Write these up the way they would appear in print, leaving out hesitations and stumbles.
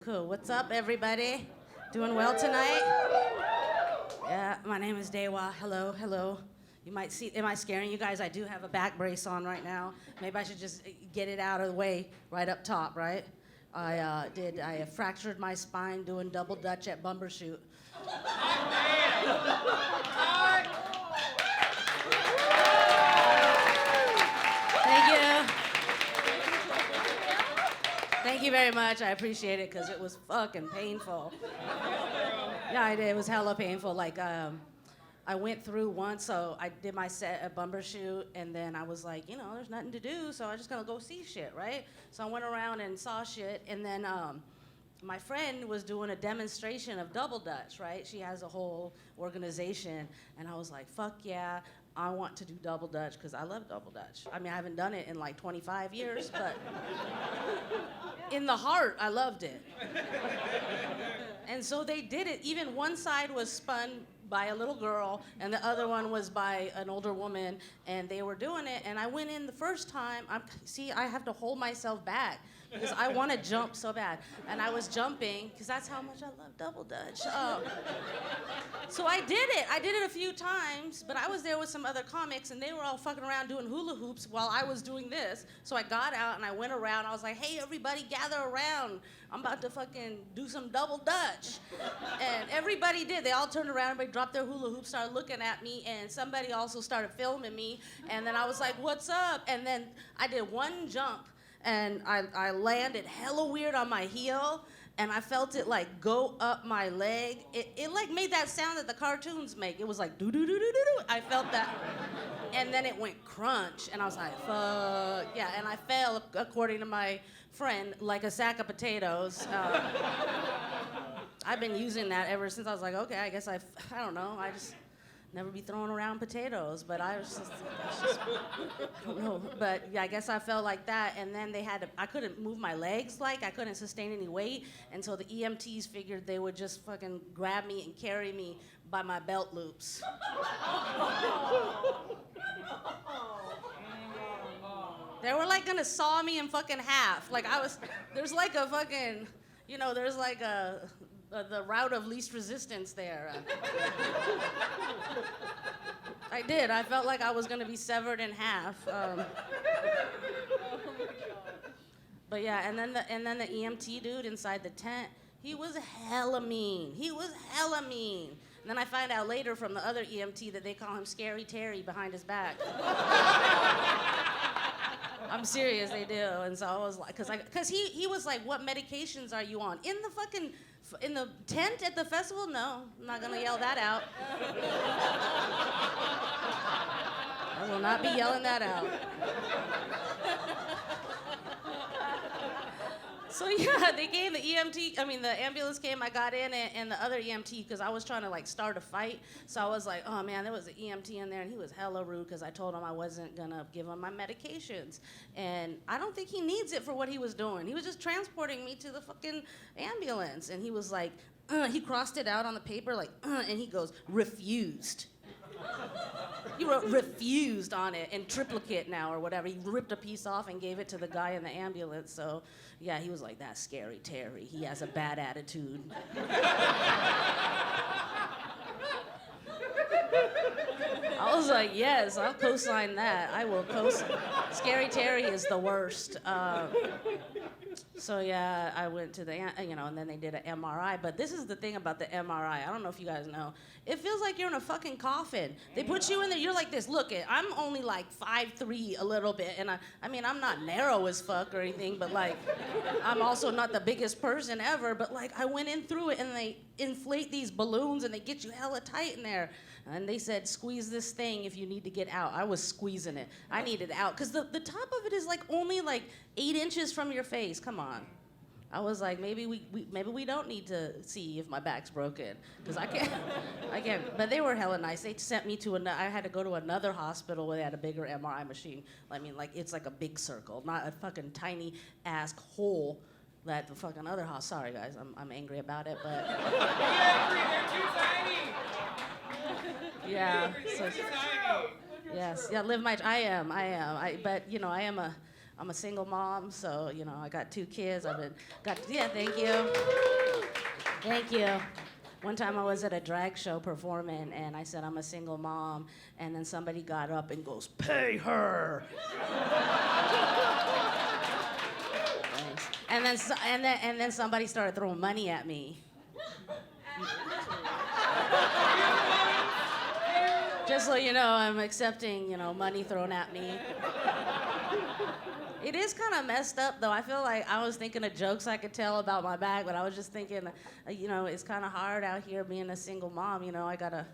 Cool. What's up, everybody? Doing well tonight? Yeah, my name is Dewa. Hello, hello. You might see, am I scaring you guys? I do have a back brace on right now. Maybe I should just get it out of the way right up top, right? I fractured my spine doing double dutch at Bumbershoot. Thank you. Thank you very much. I appreciate it because it was fucking painful. Yeah, I did. It was hella painful. I went through once, so I did my set at Bumbershoot, and then I was like, there's nothing to do, so I just gotta go see shit, right? So I went around and saw shit, and then my friend was doing a demonstration of double dutch, right? She has a whole organization, and I was like, fuck yeah, I want to do double dutch because I love double dutch. I mean, I haven't done it in like 25 years, but in the heart, I loved it. And so they did it. Even one side was spun by a little girl, and the other one was by an older woman, and they were doing it. And I went in the first time. I have to hold myself back because I want to jump so bad. And I was jumping because that's how much I love double dutch. So I did it. I did it a few times, but I was there with some other comics, and they were all fucking around doing hula hoops while I was doing this. So I got out and I went around. I was like, hey, everybody, gather around. I'm about to fucking do some double dutch. And everybody did. They all turned around, everybody dropped their hula hoops, started looking at me, and somebody also started filming me. And then I was like, what's up? And then I did one jump, and I landed hella weird on my heel, and I felt it like go up my leg. It like made that sound that the cartoons make. It was like doo doo doo doo doo doo. I felt that. And then it went crunch, and I was like, fuck. Yeah, and I fell, according to my friend, like a sack of potatoes. I've been using that ever since. I was like, okay, I guess I don't know. I just never be throwing around potatoes, but I don't know. But yeah, I guess I felt like that, and then I couldn't move my legs, I couldn't sustain any weight, and so the EMTs figured they would just fucking grab me and carry me by my belt loops. They were like gonna saw me in fucking half. There's like a fucking, there's like the route of least resistance there. I did. I felt like I was gonna be severed in half. But yeah, and then the EMT dude inside the tent, he was hella mean. And then I find out later from the other EMT that they call him Scary Terry behind his back. I'm serious, they do. And so I was like, because he was like, what medications are you on? In the tent at the festival? No, I'm not gonna yell that out. I will not be yelling that out. So yeah, they came, the ambulance came, I got in, and the other EMT, because I was trying to start a fight, so I was like, oh man, there was an EMT in there, and he was hella rude, because I told him I wasn't gonna give him my medications, and I don't think he needs it for what he was doing. He was just transporting me to the fucking ambulance, and he was like, he crossed it out on the paper, and he goes, refused. He wrote refused on it in triplicate now or whatever. He ripped a piece off and gave it to the guy in the ambulance. So, yeah, he was like, that's Scary Terry. He has a bad attitude. I was like, yes, I'll co-sign that. I will co-sign. Scary Terry is the worst. So yeah, I went to and then they did an MRI. But this is the thing about the MRI. I don't know if you guys know. It feels like you're in a fucking coffin. They put you in there. You're like this. Look, I'm only 5'3" a little bit, and I'm not narrow as fuck or anything, but I'm also not the biggest person ever. But I went in through it, and they inflate these balloons, and they get you hella tight in there. And they said, squeeze this thing if you need to get out. I was squeezing it. I needed out. Because the top of it is only 8 inches from your face. Come on. I was like, maybe we don't need to see if my back's broken. Because I can't. But they were hella nice. They sent me I had to go to another hospital where they had a bigger MRI machine. It's like a big circle, not a fucking tiny ass hole that the fucking other hospital. Sorry, guys. I'm angry about it, but. They're too tiny. Yeah. So, yes. Yeah. Live my. I am. But I am I'm a single mom, so, you know, I got 2 kids. Yeah, thank you. Thank you. One time I was at a drag show performing, and I said I'm a single mom, and then somebody got up and goes, "Pay her." Thanks. And then somebody started throwing money at me. Just so you know, I'm accepting, you know, money thrown at me. It is kind of messed up, though. I feel like I was thinking of jokes I could tell about my back, but I was just thinking, you know, it's kind of hard out here being a single mom. You know, I gotta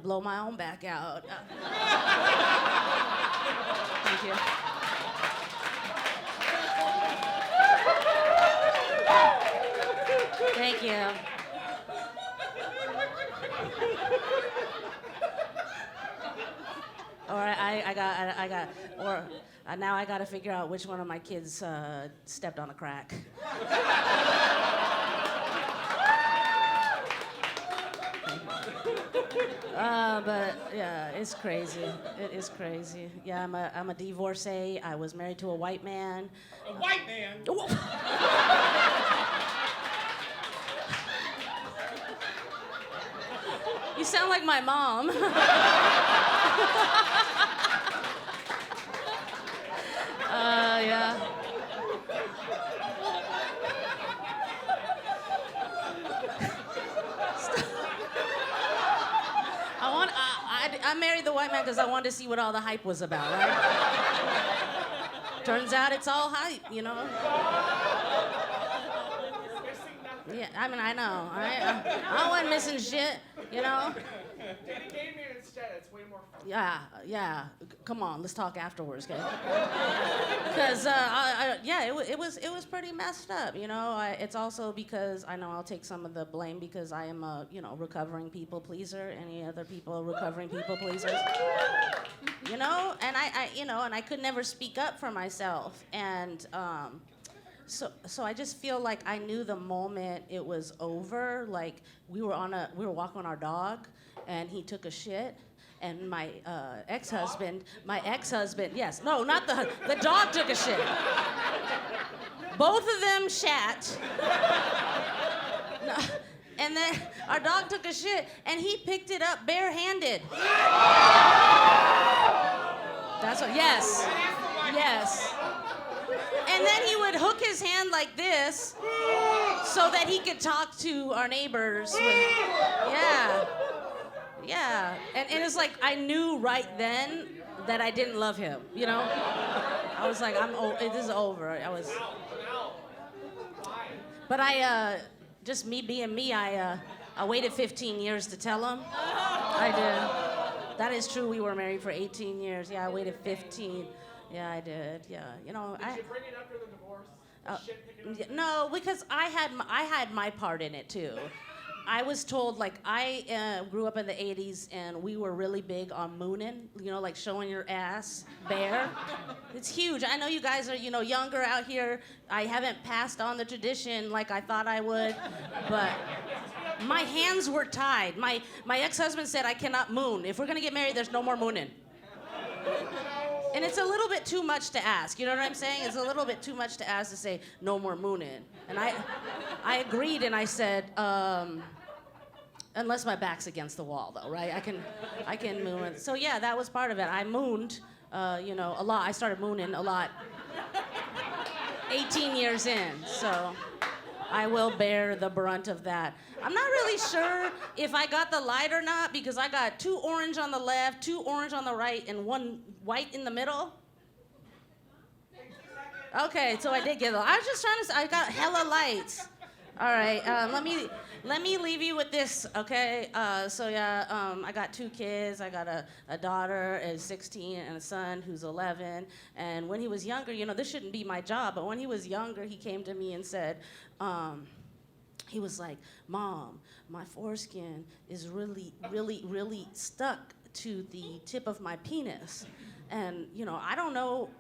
blow my own back out. Thank you. Thank you. Now I got to figure out which one of my kids stepped on a crack. But yeah, it's crazy. It is crazy. Yeah, I'm a divorcee. I was married to a white man. A white man? You sound like my mom. Yeah. I married the white man because I wanted to see what all the hype was about, right? Turns out it's all hype, you know? Yeah, I mean, I know. I wasn't missing shit, you know? Daddy gave me it instead. It's way more fun. Yeah. Come on, let's talk afterwards, okay? Because it was pretty messed up, you know. It's also because I know I'll take some of the blame because I am a recovering people pleaser. Any other people recovering people pleasers? You know, and I could never speak up for myself, and So I just feel like I knew the moment it was over. Like we were walking our dog, and he took a shit, and my ex-husband, yes, no, not the dog took a shit. Both of them shat. No, and then our dog took a shit, and he picked it up barehanded. That's what. Yes. And then he would hook his hand like this so that he could talk to our neighbors. Yeah. And it's like I knew right then that I didn't love him, you know? I was like, this is over. But just me being me, I waited 15 years to tell him. I did. That is true. We were married for 18 years. Yeah, I waited 15. Yeah, I did. Yeah, you know. Did you bring it up during the divorce? No, because I had my part in it too. I was told, like, I grew up in the 80s, and we were really big on mooning, you know, like showing your ass bare. It's huge. I know you guys are, you know, younger out here. I haven't passed on the tradition like I thought I would, but my hands were tied. My ex-husband said I cannot moon. If we're gonna get married, there's no more mooning. And it's a little bit too much to ask, you know what I'm saying? It's a little bit too much to ask to say, no more mooning. And I agreed, and I said, unless my back's against the wall, though, right? I can moon. So yeah, that was part of it. I mooned, a lot. I started mooning a lot 18 years in, so I will bear the brunt of that. I'm not really sure if I got the light or not, because I got 2 orange on the left, 2 orange on the right, and 1 white in the middle. Okay, so I did get it. I was just trying to. I got hella lights. All right, let me leave you with this, okay? I got 2 kids. I got a daughter who's 16 and a son who's 11. And when he was younger, you know, this shouldn't be my job, but when he was younger, he came to me and said, he was like, "Mom, my foreskin is really, really, really stuck to the tip of my penis. And, you know, I don't know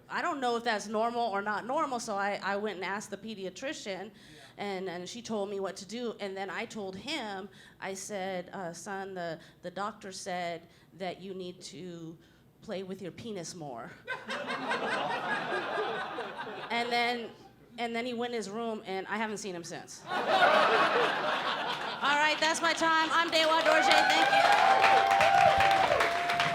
if that's normal or not normal." So I went and asked the pediatrician, and she told me what to do. And then I told him, I said, "Son, the doctor said that you need to play with your penis more." And then he went in his room, and I haven't seen him since. All right, that's my time. I'm Dewa Dorje. Thank you.